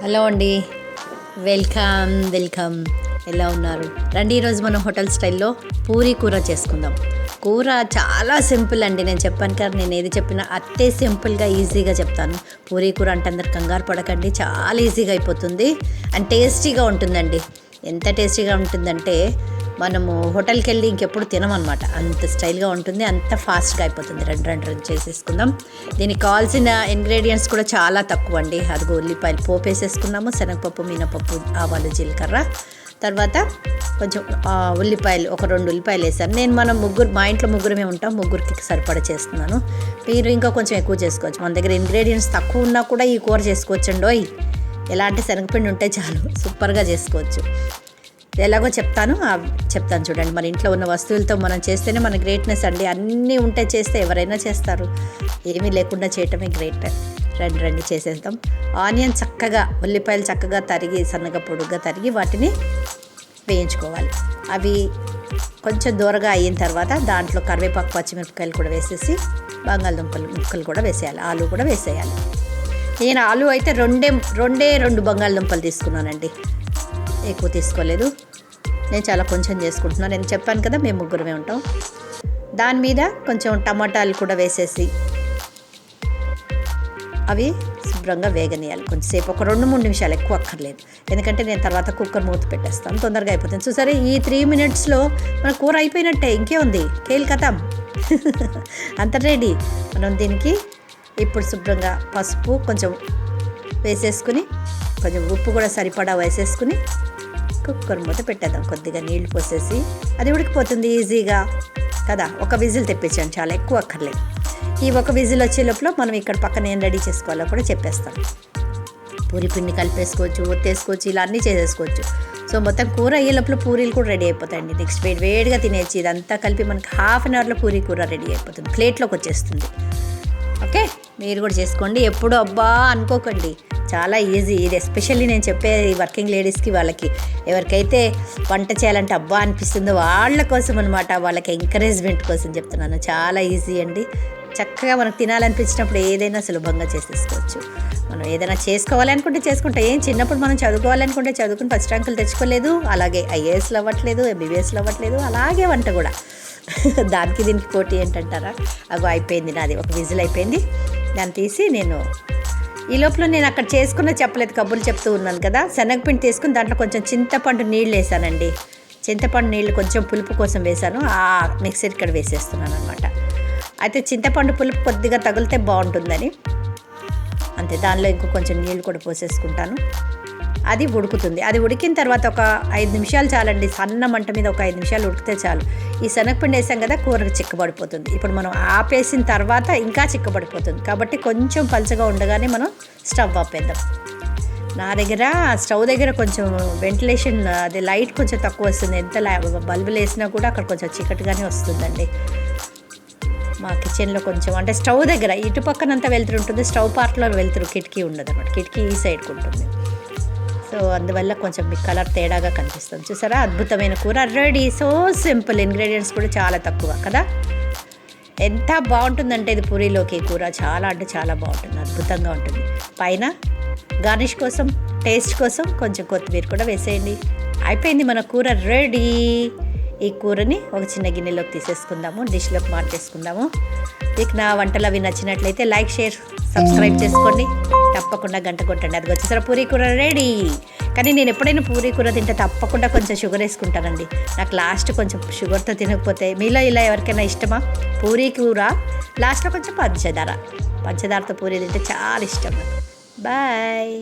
Hello అండి, welcome. ఎలా ఉన్నారు? రండి, ఈరోజు మనం హోటల్ స్టైల్లో పూరీ కూర చేసుకుందాం. కూర చాలా సింపుల్ అండి. నేను చెప్పాను కదా, నేను ఏది చెప్పినా అత్తే సింపుల్గా ఈజీగా చెప్తాను. పూరీ కూర అంటే అందరు కంగారు పడకండి, చాలా ఈజీగా అయిపోతుంది అండ్ టేస్టీగా ఉంటుందండి. ఎంత టేస్టీగా ఉంటుందంటే మనము హోటల్కి వెళ్ళి ఇంకెప్పుడు తినమన్నమాట. అంత స్టైల్గా ఉంటుంది, అంత ఫాస్ట్గా అయిపోతుంది. రెండు చేసేసుకుందాం. దీనికి కావాల్సిన ఇంగ్రీడియంట్స్ కూడా చాలా తక్కువ అండి. అదిగో ఉల్లిపాయలు పోపు వేసేసుకున్నాము, శనగపప్పు, మినపప్పు, ఆవాలు, జీలకర్ర. తర్వాత కొంచెం ఉల్లిపాయలు, ఒక 2 ఉల్లిపాయలు వేసాను నేను. మా ఇంట్లో ముగ్గురమే ఉంటాం, ముగ్గురికి సరిపడా చేస్తున్నాను. మీరు ఇంకా కొంచెం ఎక్కువ చేసుకోవచ్చు. మన దగ్గర ఇంగ్రీడియంట్స్ తక్కువ ఉన్నా కూడా ఈ కూర చేసుకోవచ్చండి. ఎలాంటి శనగపిండి ఉంటే చాలు, సూపర్గా చేసుకోవచ్చు. ఎలాగో చెప్తాను చూడండి. మన ఇంట్లో ఉన్న వస్తువులతో మనం చేస్తేనే మన గ్రేట్నెస్ అండి. అన్నీ ఉంటే చేస్తే ఎవరైనా చేస్తారు, ఏమీ లేకుండా చేయటమే గ్రేట్. రండి చేసేద్దాం. ఆనియన్ ఉల్లిపాయలు చక్కగా తరిగి, సన్నగా పొడుగ్గా తరిగి వాటిని వేయించుకోవాలి. అవి కొంచెం దూరగా అయిన తర్వాత దాంట్లో కరివేపాకు, పచ్చిమిరపకాయలు కూడా వేసేసి బంగాళదుంపలు ముక్కలు కూడా వేసేయాలి, ఆలు కూడా వేసేయాలి. నేను ఆలు అయితే రెండు బంగాళదుంపలు తీసుకున్నానండి, ఎక్కువ తీసుకోలేదు. నేను చాలా కొంచెం చేసుకుంటున్నాను. నేను చెప్పాను కదా, మేము ముగ్గురమే ఉంటాం. దాని మీద కొంచెం టమాటాలు కూడా వేసేసి అవి శుభ్రంగా వేగనీయాలి కొంచెంసేపు, ఒక 2-3 నిమిషాలు, ఎక్కువ అక్కర్లేదు. ఎందుకంటే నేను తర్వాత కుక్కర్ మూత పెట్టేస్తాను, తొందరగా అయిపోతుంది. చూసారా, ఈ 3 మినిట్స్లో మన కూర అయిపోయినట్టే. ఇంకే ఉంది, కేల్ కథం. అంత రెడీ. మనం దీనికి ఇప్పుడు శుభ్రంగా పసుపు కొంచెం వేసేసుకుని, కొంచెం ఉప్పు కూడా సరిపడా వేసేసుకుని కుక్కర్ మూత పెట్టేద్దాం. కొద్దిగా నీళ్లు పోసేసి అది ఉడికిపోతుంది ఈజీగా కదా. ఒక విజిల్ తెప్పించాను, చాలా ఎక్కువ అక్కర్లేదు. ఈ ఒక విజిల్ వచ్చే లోపల మనం ఇక్కడ పక్కన ఏం రెడీ చేసుకోవాలో కూడా చెప్పేస్తాం. పూరి పిండి కలిపేసుకోవచ్చు, ఒత్తేసుకోవచ్చు, ఇలా అన్నీ చేసేసుకోవచ్చు. సో మొత్తం కూర అయ్యే లోపల పూరీలు కూడా రెడీ అయిపోతాయండి. నెక్స్ట్ వేడిగా తినేసి ఇదంతా కలిపి మనకి ½ అన్ అవర్లో పూరీ కూర రెడీ అయిపోతుంది, ప్లేట్లోకి వచ్చేస్తుంది. ఓకే, మీరు కూడా చేసుకోండి. ఎప్పుడు అబ్బా అనుకోకండి, చాలా ఈజీ ఇది. ఎస్పెషల్లీ నేను చెప్పే వర్కింగ్ లేడీస్కి, వాళ్ళకి ఎవరికైతే వంట చేయాలంటే అబ్బా అనిపిస్తుందో వాళ్ళ కోసం అనమాట, వాళ్ళకి ఎంకరేజ్మెంట్ కోసం చెప్తున్నాను. చాలా ఈజీ అండి. చక్కగా మనకు తినాలనిపించినప్పుడు ఏదైనా సులభంగా చేసేసుకోవచ్చు. మనం ఏదైనా చేసుకోవాలనుకుంటే చేసుకుంటాం. చిన్నప్పుడు మనం చదువుకోవాలనుకుంటే చదువుకుని ఫస్ట్ ర్యాంకులు తెచ్చుకోలేదు, అలాగే ఐఏఎస్లు అవ్వట్లేదు, ఎంబీబీఎస్లు అవ్వట్లేదు, అలాగే వంట కూడా. దానికి దీనికి పోటీ ఏంటంటారా? అగో అయిపోయింది నాది, ఒక విజిల్ అయిపోయింది. దాన్ని తీసి ఈ లోపల నేను అక్కడ చేసుకున్న చెప్పలేదు, కబుర్లు చెప్తూ ఉన్నాను కదా. శనగపిండి తీసుకుని దాంట్లో కొంచెం చింతపండు నీళ్ళు వేసానండి. చింతపండు నీళ్ళు కొంచెం పులుపు కోసం వేసాను, ఆ మిక్సర్ ఇక్కడ వేసేస్తున్నాను అనమాట. అయితే చింతపండు పులుపు కొద్దిగా తగిలితే బాగుంటుందని అంతే. దానిలో ఇంకో కొంచెం నీళ్ళు కూడా పోసేసుకుంటాను. అది ఉడుకుతుంది. అది ఉడికిన తర్వాత ఒక 5 నిమిషాలు చాలండి, సన్న మంట మీద ఒక 5 నిమిషాలు ఉడికితే చాలు. ఈ శనగపిండి వేసాం కదా, కూరకు చిక్కబడిపోతుంది. ఇప్పుడు మనం ఆపేసిన తర్వాత ఇంకా చిక్కబడిపోతుంది. కాబట్టి కొంచెం పలచగా ఉండగానే మనం స్టవ్ ఆపేద్దాం. నా దగ్గర స్టవ్ దగ్గర కొంచెం వెంటిలేషన్, అది లైట్ కొంచెం తక్కువ వస్తుంది. ఎంత బల్బులు వేసినా కూడా అక్కడ కొంచెం చీకటిగానే వస్తుందండి. మా కిచెన్లో కొంచెం అంటే స్టవ్ దగ్గర ఇటు పక్కనంతా వెలుతురు ఉంటుంది, స్టవ్ పార్ట్లో వెలుతురు, కిటికీ ఉండదు అనమాట. కిటికీ ఈ సైడ్కి ఉంటుంది. సో అందువల్ల కొంచెం మీకు కలర్ తేడాగా కనిపిస్తుంది. చూసారా, అద్భుతమైన కూర రెడీ. సో సింపుల్, ఇంగ్రీడియంట్స్ కూడా చాలా తక్కువ కదా. ఎంత బాగుంటుందంటే ఇది పూరీలోకి కూర చాలా అంటే చాలా బాగుంటుంది, అద్భుతంగా ఉంటుంది. పైన గార్నిష్ కోసం, టేస్ట్ కోసం కొంచెం కొత్తిమీర కూడా వేసేయండి. అయిపోయింది మన కూర రెడీ. ఈ కూరని ఒక చిన్న గిన్నెలోకి తీసేసుకుందాము, డిష్లోకి మార్చేసుకుందాము. మీకు నా వంటలు అవి నచ్చినట్లయితే లైక్, షేర్, సబ్స్క్రైబ్ చేసుకోండి. తప్పకుండా గంట కొట్టండి. అది వచ్చేసరికి పూరీ కూర రెడీ. కానీ నేను ఎప్పుడైనా పూరీ కూర తింటే తప్పకుండా కొంచెం షుగర్ వేసుకుంటానండి. నాకు లాస్ట్ కొంచెం షుగర్తో తినకపోతే, మీలో ఇలా ఎవరికైనా ఇష్టమా పూరీ కూర? లాస్ట్లో కొంచెం పంచదారతో పూరీ తింటే చాలా ఇష్టం. బాయ్.